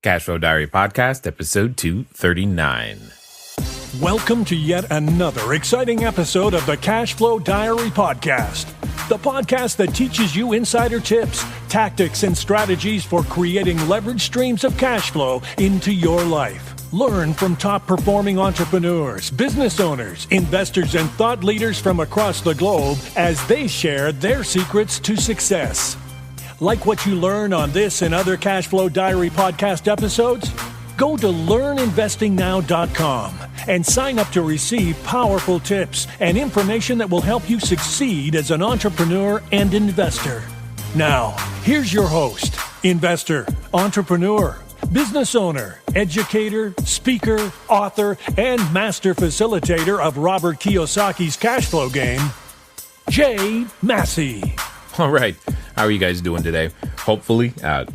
Cashflow Diary Podcast, episode 239. Welcome to yet another exciting episode of the Cashflow Diary Podcast, the podcast that teaches you insider tips, tactics, and strategies for creating leverage streams of cash flow into your life. Learn from top-performing entrepreneurs, business owners, investors, and thought leaders from across the globe as they share their secrets to success. Like what you learn on this and other Cashflow Diary podcast episodes? Go to learninvestingnow.com and sign up to receive powerful tips and information that will help you succeed as an entrepreneur and investor. Now, here's your host, investor, entrepreneur, business owner, educator, speaker, author, and master facilitator of Robert Kiyosaki's cash flow game, Jay Massey. All right. How are you guys doing today? Hopefully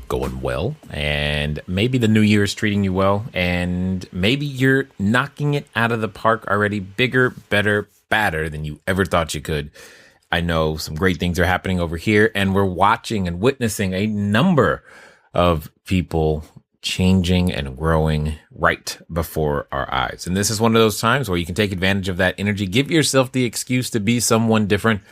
going well, and maybe the new year is treating you well, and maybe you're knocking it out of the park already, bigger, better, badder than you ever thought you could. I know some great things are happening over here, and we're watching and witnessing a number of people changing and growing right before our eyes. And this is one of those times where you can take advantage of that energy, give yourself the excuse to be someone different,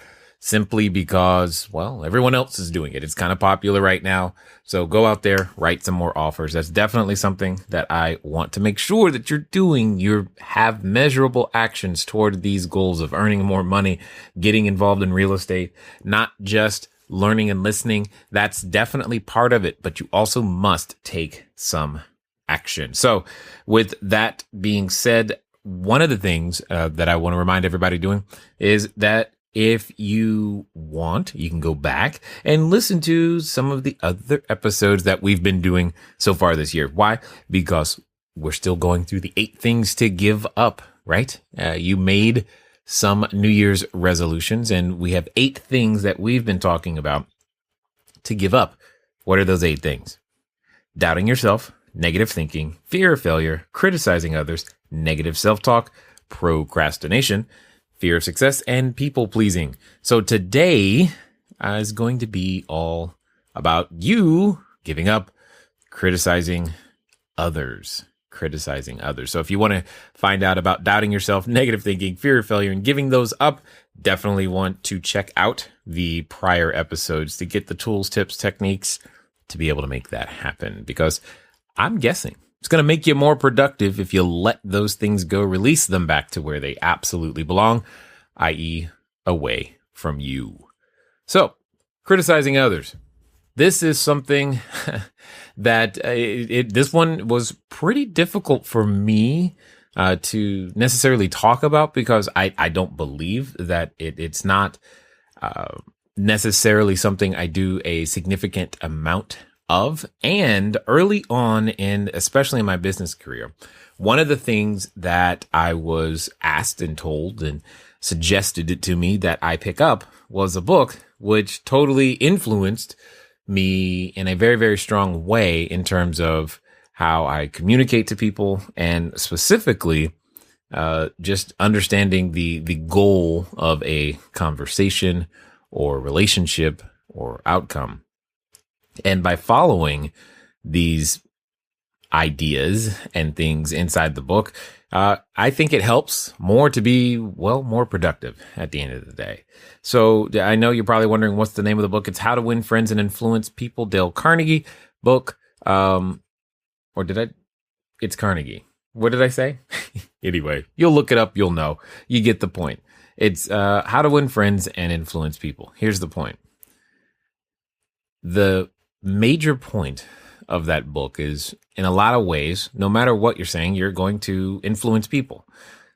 simply because, well, everyone else is doing it. It's kind of popular right now. So go out there, write some more offers. That's definitely something that I want to make sure that you're doing. You have measurable actions toward these goals of earning more money, getting involved in real estate, not just learning and listening. That's definitely part of it, but you also must take some action. So with that being said, one of the things that I want to remind everybody doing is that if you want, you can go back and listen to some of the other episodes that we've been doing so far this year. Why? Because we're still going through the 8 things to give up, right? You made some New Year's resolutions, and we have 8 things that we've been talking about to give up. What are those 8 things? Doubting yourself, negative thinking, fear of failure, criticizing others, negative self-talk, procrastination, fear of success, and people-pleasing. So today is going to be all about you giving up criticizing others. So if you want to find out about doubting yourself, negative thinking, fear of failure, and giving those up, definitely want to check out the prior episodes to get the tools, tips, techniques to be able to make that happen. Because I'm guessing it's going to make you more productive if you let those things go, release them back to where they absolutely belong, i.e. away from you. So, criticizing others. This is something that this one was pretty difficult for me to necessarily talk about, because I don't believe that it's not necessarily something I do a significant amount of. And early on, in especially in my business career, one of the things that I was asked and told and suggested it to me that I pick up was a book which totally influenced me in a very, very strong way in terms of how I communicate to people, and specifically just understanding the goal of a conversation or relationship or outcome. And by following these ideas and things inside the book, I think it helps more to be, well, more productive at the end of the day. So I know you're probably wondering what's the name of the book. It's How to Win Friends and Influence People, Dale Carnegie book. It's Carnegie. What did I say? Anyway, you'll look it up. You'll know. You get the point. It's How to Win Friends and Influence People. Here's the point. The major point of that book is, in a lot of ways, no matter what you're saying, you're going to influence people.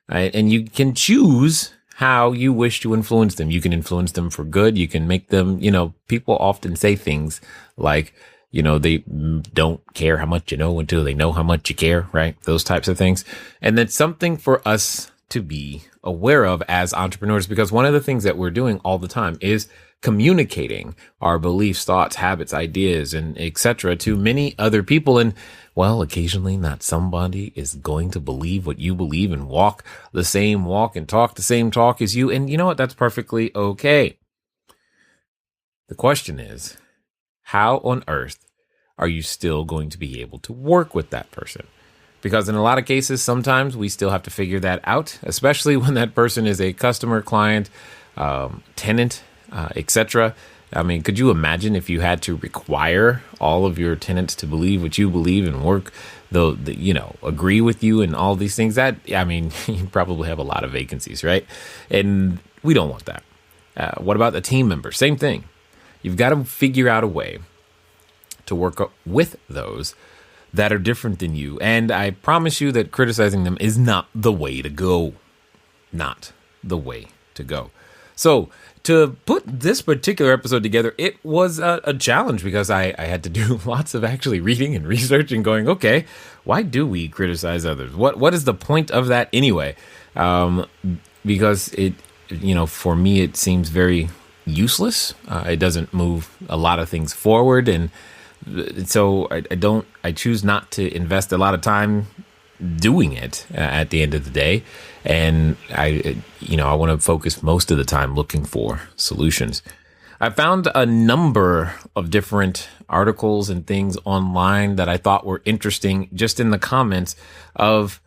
Right? And you can choose how you wish to influence them. You can influence them for good. You can make them, people often say things like, they don't care how much you know until they know how much you care, right? Those types of things. And that's something for us to be aware of as entrepreneurs, because one of the things that we're doing all the time is communicating our beliefs, thoughts, habits, ideas, and etc. to many other people. And well, occasionally not somebody is going to believe what you believe and walk the same walk and talk the same talk as you. And you know what? That's perfectly okay. The question is, how on earth are you still going to be able to work with that person? Because in a lot of cases, sometimes we still have to figure that out, especially when that person is a customer, client, tenant, etc. I mean, could you imagine if you had to require all of your tenants to believe what you believe and work, agree with you and all these things? That, I mean, you probably have a lot of vacancies, right? And we don't want that. What about the team members? Same thing. You've got to figure out a way to work with those that are different than you. And I promise you that criticizing them is not the way to go. Not the way to go. So to put this particular episode together, it was a challenge because I had to do lots of actually reading and research and going, okay, why do we criticize others? What is the point of that anyway? Because it, for me, it seems very useless. It doesn't move a lot of things forward. And so I choose not to invest a lot of time doing it at the end of the day. And I want to focus most of the time looking for solutions. I found a number of different articles and things online that I thought were interesting just in the comments of,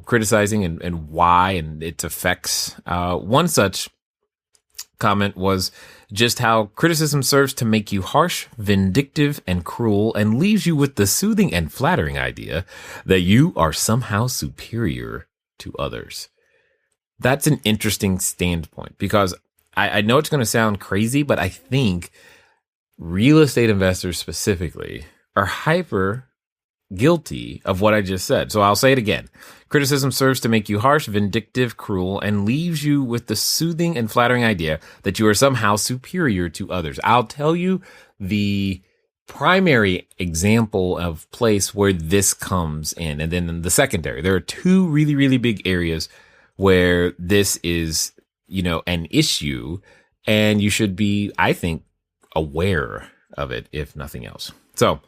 criticizing and why and its effects. One such comment was just how criticism serves to make you harsh, vindictive, and cruel, and leaves you with the soothing and flattering idea that you are somehow superior to others. That's an interesting standpoint because I know it's going to sound crazy, but I think real estate investors specifically are hyper guilty of what I just said. So I'll say it again. Criticism serves to make you harsh, vindictive, cruel, and leaves you with the soothing and flattering idea that you are somehow superior to others. I'll tell you the primary example of place where this comes in, and then the secondary. There are two really, really big areas where this is, an issue, and you should be, I think, aware of it, if nothing else. So,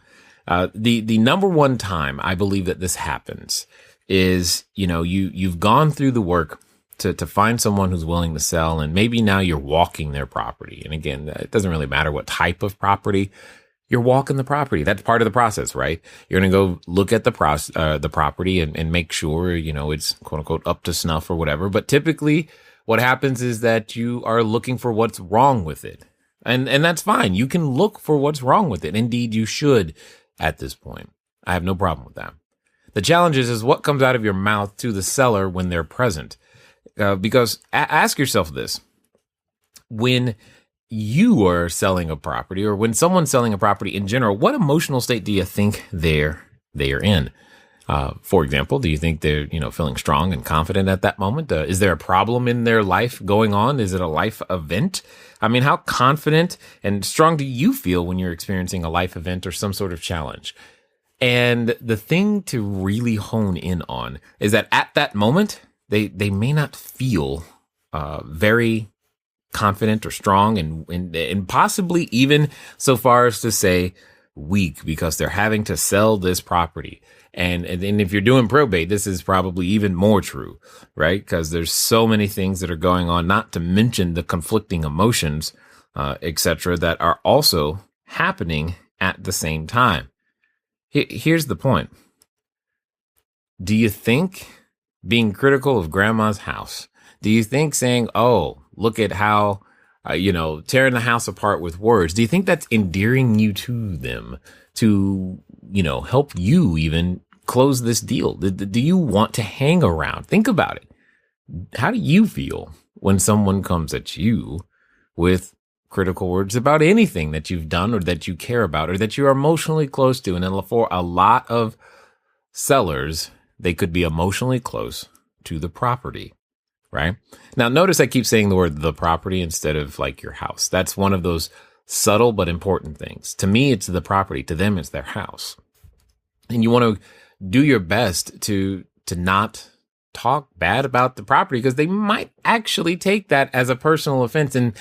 the number one time I believe that this happens is, you've gone through the work to find someone who's willing to sell, and maybe now you're walking their property. And again, it doesn't really matter what type of property. You're walking the property. That's part of the process, right? You're going to go look at the property and make sure, it's quote unquote up to snuff or whatever. But typically what happens is that you are looking for what's wrong with it. And that's fine. You can look for what's wrong with it. Indeed, you should at this point. I have no problem with that. The challenge is what comes out of your mouth to the seller when they're present. Because ask yourself this. When you are selling a property, or when someone's selling a property in general, what emotional state do you think they're in? For example, do you think they're, feeling strong and confident at that moment? Is there a problem in their life going on? Is it a life event? I mean, how confident and strong do you feel when you're experiencing a life event or some sort of challenge? And the thing to really hone in on is that at that moment, they may not feel very confident or strong and possibly even so far as to say weak because they're having to sell this property. And if you're doing probate, this is probably even more true, right? Because there's so many things that are going on, not to mention the conflicting emotions, etc., that are also happening at the same time. Here's the point. Do you think being critical of grandma's house, do you think saying, oh, look at how, tearing the house apart with words, do you think that's endearing you to them to, help you even close this deal? Do you want to hang around? Think about it. How do you feel when someone comes at you with critical words about anything that you've done or that you care about or that you're emotionally close to? And for a lot of sellers, they could be emotionally close to the property, right? Now, notice I keep saying the word the property instead of like your house. That's one of those subtle but important things. To me, it's the property. To them, it's their house. And you want to do your best to not talk bad about the property because they might actually take that as a personal offense. And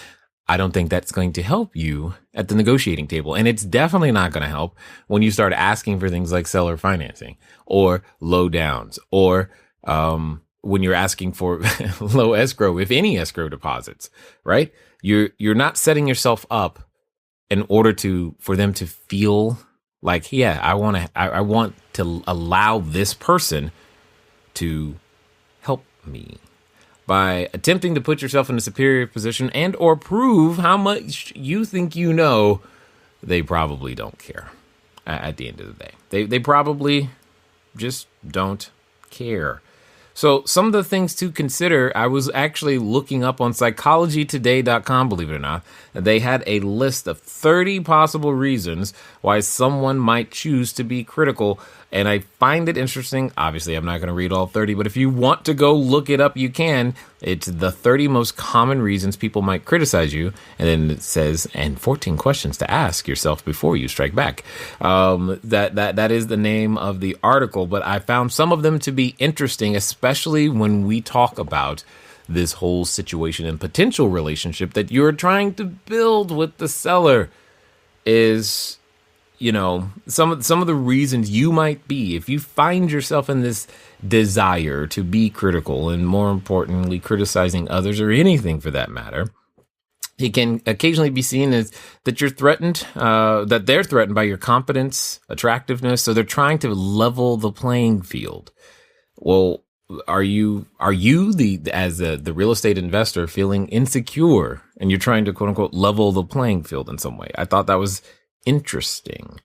I don't think that's going to help you at the negotiating table. And it's definitely not going to help when you start asking for things like seller financing or low downs or when you're asking for low escrow, if any escrow deposits, right? You're not setting yourself up in order for them to feel Like, yeah, I want to allow this person to help me by attempting to put yourself in a superior position and or prove how much you think you know. They probably don't care at the end of the day. They probably just don't care. So some of the things to consider, I was actually looking up on psychologytoday.com, believe it or not. They had a list of 30 possible reasons why someone might choose to be critical. And I find it interesting. Obviously, I'm not going to read all 30, but if you want to go look it up, you can. It's the 30 most common reasons people might criticize you. And then it says, and 14 questions to ask yourself before you strike back. That is the name of the article, but I found some of them to be interesting, especially when we talk about this whole situation and potential relationship that you're trying to build with the seller. Is, you know, some of the reasons you might be, if you find yourself in this desire to be critical and, more importantly, criticizing others or anything for that matter, it can occasionally be seen as that you're threatened, that they're threatened by your competence, attractiveness. So they're trying to level the playing field. Well, are you as the real estate investor feeling insecure and you're trying to quote unquote level the playing field in some way? I thought that was interesting.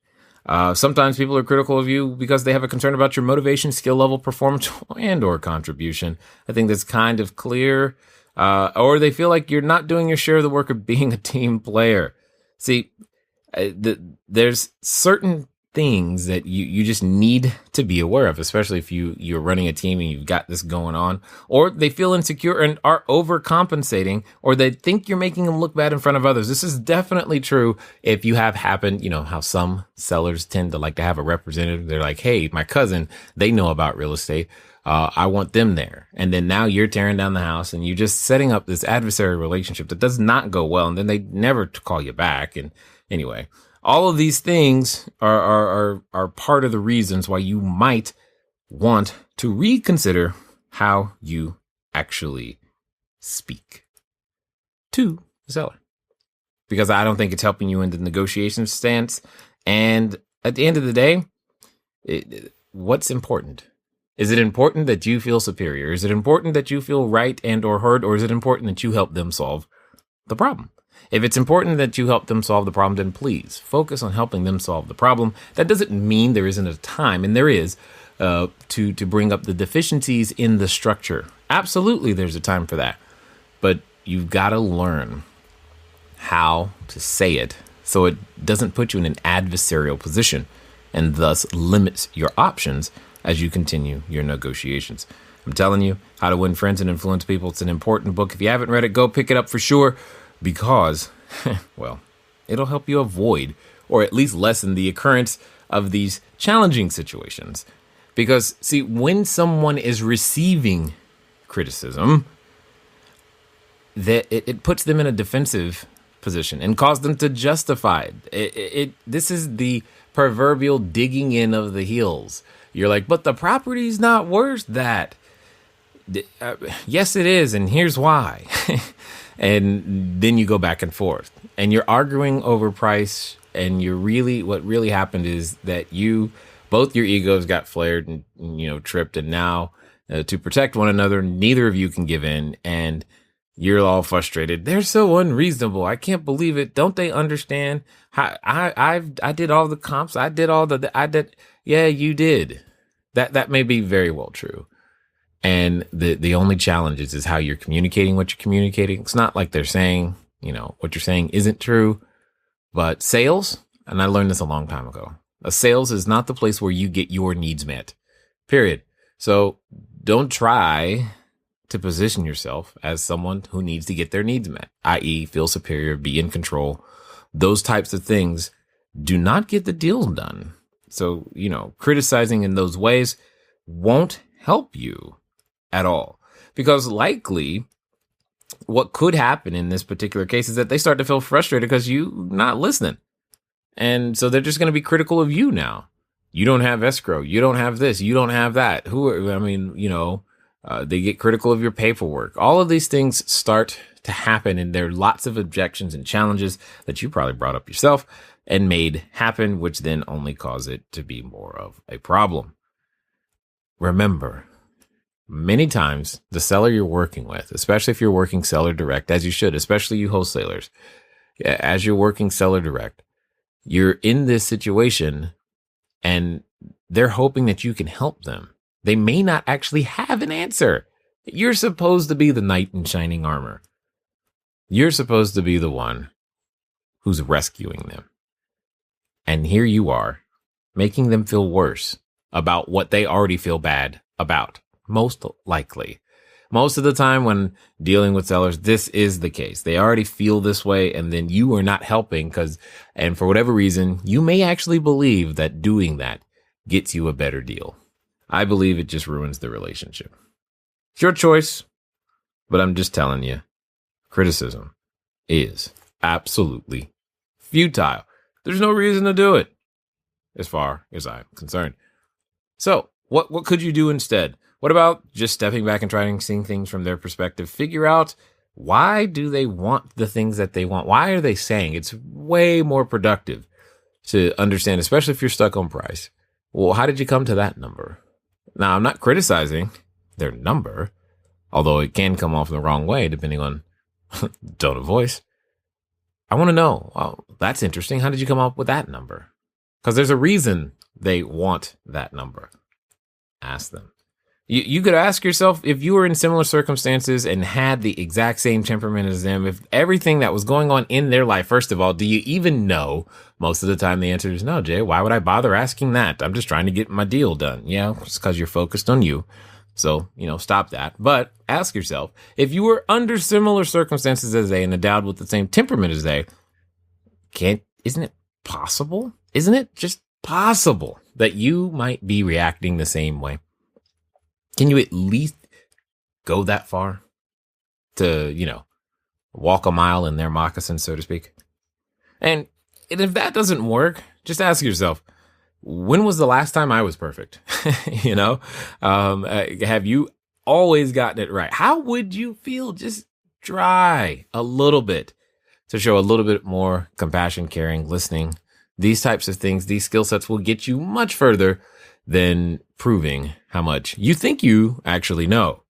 Sometimes people are critical of you because they have a concern about your motivation, skill level, performance, and or contribution. I think that's kind of clear. Or they feel like you're not doing your share of the work of being a team player. See, there's certain things that you just need to be aware of, especially if you're running a team and you've got this going on, or they feel insecure and are overcompensating, or they think you're making them look bad in front of others. This is definitely true if you have happened, you know, how some sellers tend to like to have a representative. They're like, hey, my cousin, they know about real estate. I want them there. And then now you're tearing down the house and you're just setting up this adversarial relationship that does not go well. And then they never call you back. And anyway, all of these things are part of the reasons why you might want to reconsider how you actually speak to the seller. Because I don't think it's helping you in the negotiation stance. And at the end of the day, what's important? Is it important that you feel superior? Is it important that you feel right and or heard? Or is it important that you help them solve the problem? If it's important that you help them solve the problem, then please focus on helping them solve the problem. That doesn't mean there isn't a time, and there is, to bring up the deficiencies in the structure. Absolutely, there's a time for that. But you've got to learn how to say it so it doesn't put you in an adversarial position and thus limits your options as you continue your negotiations. I'm telling you, How to Win Friends and Influence People. It's an important book. If you haven't read it, go pick it up for sure, because, well, it'll help you avoid or at least lessen the occurrence of these challenging situations. Because, see, when someone is receiving criticism, that it puts them in a defensive position and causes them to justify it. This is the proverbial digging in of the heels. You're like, but the property's not worth that. Yes, it is, and here's why. And then you go back and forth, and you're arguing over price. And what really happened is that both your egos got flared and tripped, and now to protect one another, neither of you can give in, and you're all frustrated. They're so unreasonable. I can't believe it. Don't they understand? I did all the comps. I did. Yeah, you did. That may be very well true. And the only challenge is how you're communicating what you're communicating. It's not like they're saying, what you're saying isn't true, but sales, and I learned this a long time ago, sales is not the place where you get your needs met, period. So don't try to position yourself as someone who needs to get their needs met, i.e. feel superior, be in control. Those types of things do not get the deal done. So, criticizing in those ways won't help you at all, because likely what could happen in this particular case is that they start to feel frustrated because you're not listening. And so they're just going to be critical of you now. You don't have escrow. You don't have this. You don't have that. They get critical of your paperwork. All of these things start to happen. And there are lots of objections and challenges that you probably brought up yourself and made happen, which then only cause it to be more of a problem. Remember, many times the seller you're working with, especially if you're working seller direct, as you should, especially you wholesalers, as you're working seller direct, you're in this situation and they're hoping that you can help them. They may not actually have an answer. You're supposed to be the knight in shining armor. You're supposed to be the one who's rescuing them. And here you are, making them feel worse about what they already feel bad about, most likely. Most of the time when dealing with sellers, this is the case. They already feel this way, and then you are not helping and for whatever reason, you may actually believe that doing that gets you a better deal. I believe it just ruins the relationship. It's your choice, but I'm just telling you, criticism is absolutely futile. There's no reason to do it, as far as I'm concerned. So what could you do instead? What about just stepping back and trying seeing things from their perspective? Figure out, why do they want the things that they want? Why are they saying? It's way more productive to understand, especially if you're stuck on price. Well, how did you come to that number? Now, I'm not criticizing their number, although it can come off the wrong way depending on tone of voice. I want to know, oh, that's interesting. How did you come up with that number? Because there's a reason they want that number. Ask them. You could ask yourself, if you were in similar circumstances and had the exact same temperament as them, if everything that was going on in their life, first of all, do you even know? Most of the time the answer is no, Jay. Why would I bother asking that? I'm just trying to get my deal done. Yeah, it's because you're focused on you. So, stop that. But ask yourself, if you were under similar circumstances as they and endowed with the same temperament as they, isn't it possible? Isn't it just possible that you might be reacting the same way? Can you at least go that far to, walk a mile in their moccasins, so to speak? And if that doesn't work, just ask yourself, when was the last time I was perfect? Have you always gotten it right? How would you feel? Just try a little bit to show a little bit more compassion, caring, listening. These types of things, these skill sets will get you much further than proving how much you think you actually know,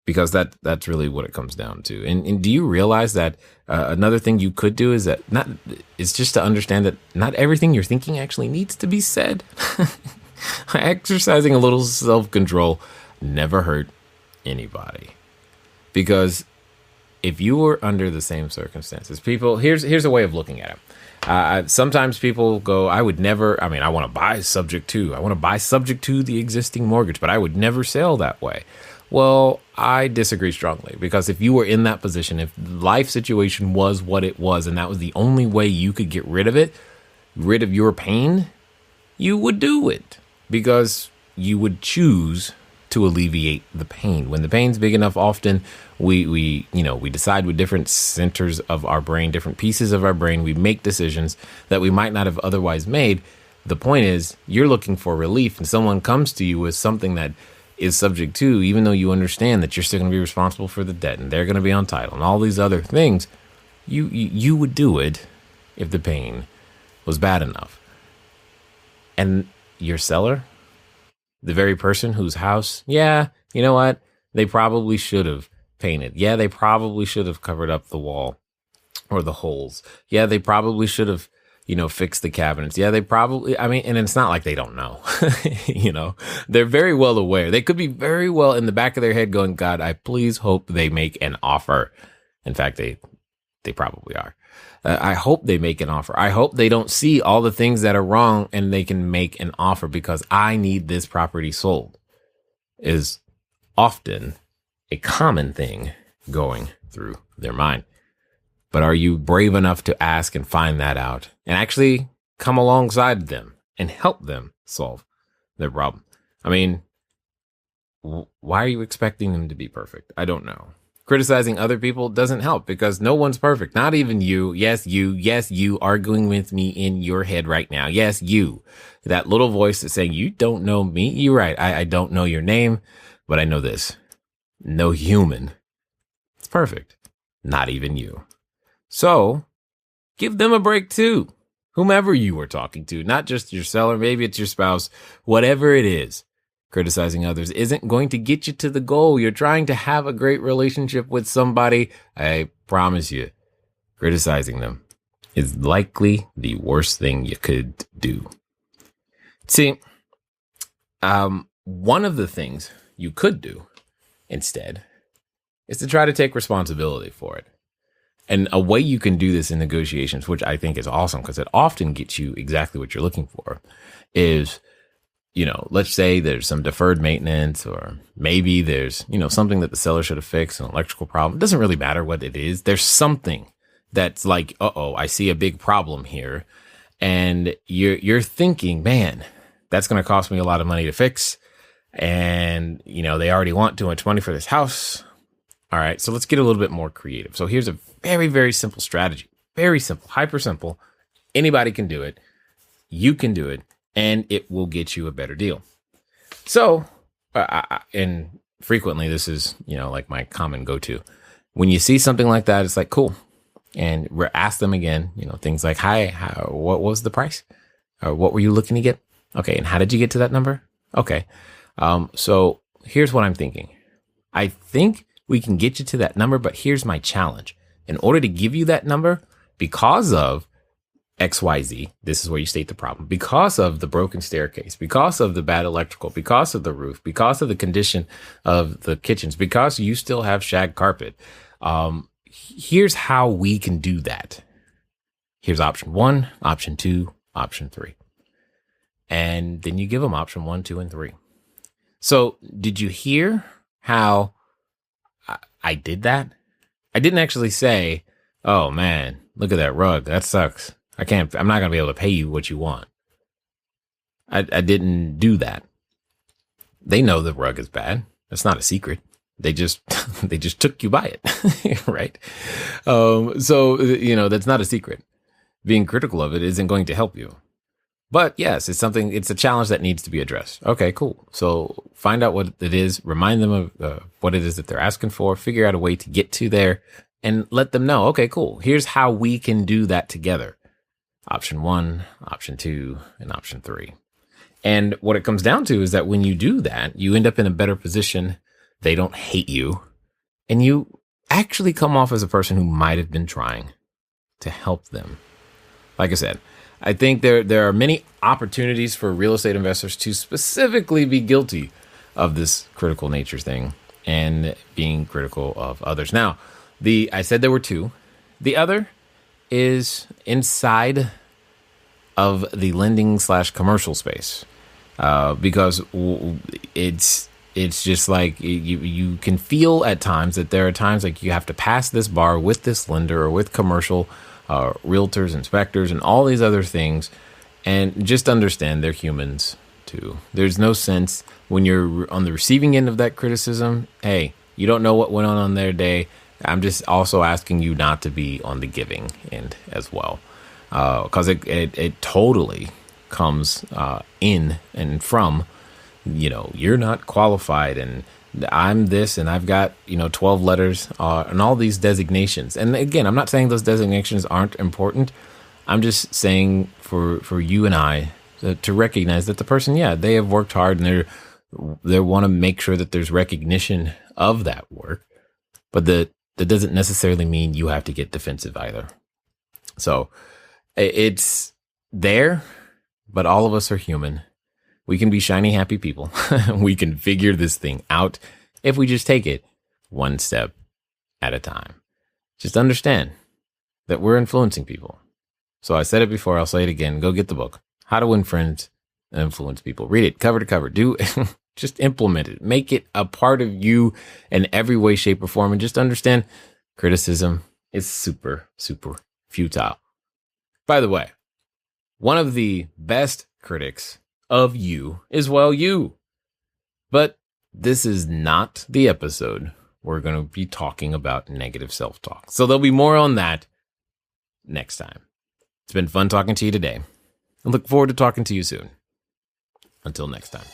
because that's really what it comes down to. And do you realize that another thing you could do is just to understand that not everything you're thinking actually needs to be said. Exercising a little self-control never hurt anybody, because if you were under the same circumstances, here's a way of looking at it. Sometimes people go, I want to buy subject to the existing mortgage, but I would never sell that way. Well, I disagree strongly, because if you were in that position, if life situation was what it was, and that was the only way you could get rid of it, rid of your pain, you would do it, because you would choose to alleviate the pain. When the pain's big enough, often we decide with different centers of our brain, different pieces of our brain, we make decisions that we might not have otherwise made. The point is, you're looking for relief, and someone comes to you with something that is subject to, even though you understand that you're still going to be responsible for the debt and they're going to be on title and all these other things, you would do it if the pain was bad enough. And your seller, the very person whose house, you know what? They probably should have painted. Yeah, they probably should have covered up the wall or the holes. Yeah, they probably should have, fixed the cabinets. Yeah, they probably, and it's not like they don't know, they're very well aware. They could be very well in the back of their head going, God, I please hope they make an offer. In fact, they probably are. I hope they make an offer. I hope they don't see all the things that are wrong and they can make an offer, because I need this property sold, is often a common thing going through their mind. But are you brave enough to ask and find that out and actually come alongside them and help them solve their problem? Why are you expecting them to be perfect? I don't know. Criticizing other people doesn't help, because no one's perfect. Not even you. Yes, you arguing with me in your head right now. Yes, you. That little voice that's saying, you don't know me. You're right. I don't know your name, but I know this. No human is perfect. not even you. So give them a break too. Whomever you are talking to, not just your seller, maybe it's your spouse, whatever it is. Criticizing others isn't going to get you to the goal. You're trying to have a great relationship with somebody. I promise you, criticizing them is likely the worst thing you could do. See, one of the things you could do instead is to try to take responsibility for it. And a way you can do this in negotiations, which I think is awesome because it often gets you exactly what you're looking for, is, let's say there's some deferred maintenance, or maybe there's, something that the seller should have fixed, an electrical problem. It doesn't really matter what it is. There's something that's like, I see a big problem here. And you're thinking, man, that's going to cost me a lot of money to fix. And, they already want too much money for this house. All right, so let's get a little bit more creative. So here's a very, very simple strategy. Very simple, hyper simple. Anybody can do it. You can do it, and it will get you a better deal. So, and frequently this is, like my common go-to. When you see something like that, it's like, cool. And we're ask them again, things like, hi, what was the price? Or what were you looking to get? Okay, and how did you get to that number? Okay, so here's what I'm thinking. I think we can get you to that number, but here's my challenge. In order to give you that number, because of XYZ, this is where you state the problem, because of the broken staircase, because of the bad electrical, because of the roof, because of the condition of the kitchens, because you still have shag carpet, here's how we can do that. Here's option 1, option 2, option 3. And then you give them option 1, 2, and 3. So did you hear how I did that? I didn't actually say, oh man, look at that rug. That sucks. I'm not going to be able to pay you what you want. I didn't do that. They know the rug is bad. That's not a secret. They just took you by it. Right. So, that's not a secret. Being critical of it isn't going to help you. But yes, it's a challenge that needs to be addressed. Okay, cool. So find out what it is, remind them of what it is that they're asking for, figure out a way to get to there, and let them know, okay, cool. Here's how we can do that together. Option 1, option 2, and option 3. And what it comes down to is that when you do that, you end up in a better position. They don't hate you. And you actually come off as a person who might have been trying to help them. Like I said, I think there are many opportunities for real estate investors to specifically be guilty of this critical nature thing and being critical of others. Now, I said there were 2. The other is inside of the lending / commercial space, because it's just like you can feel at times that there are times like you have to pass this bar with this lender or with commercial realtors, inspectors, and all these other things. And just understand they're humans too. There's no sense when you're on the receiving end of that criticism. Hey, you don't know what went on their day. I'm just also asking you not to be on the giving end as well. Because it totally comes in and from, you're not qualified and I'm this and I've got, 12 letters and all these designations. And again, I'm not saying those designations aren't important. I'm just saying for you and I to recognize that the person, they have worked hard and they want to make sure that there's recognition of that work. But that doesn't necessarily mean you have to get defensive either. So it's there, but all of us are human. We can be shiny, happy people. We can figure this thing out if we just take it one step at a time. Just understand that we're influencing people. So I said it before, I'll say it again. Go get the book, How to Win Friends and Influence People. Read it cover to cover. Just implement it. Make it a part of you in every way, shape, or form. And just understand criticism is super, super futile. By the way, one of the best critics of you is, you. But this is not the episode we're going to be talking about negative self-talk. So there'll be more on that next time. It's been fun talking to you today. I look forward to talking to you soon. Until next time.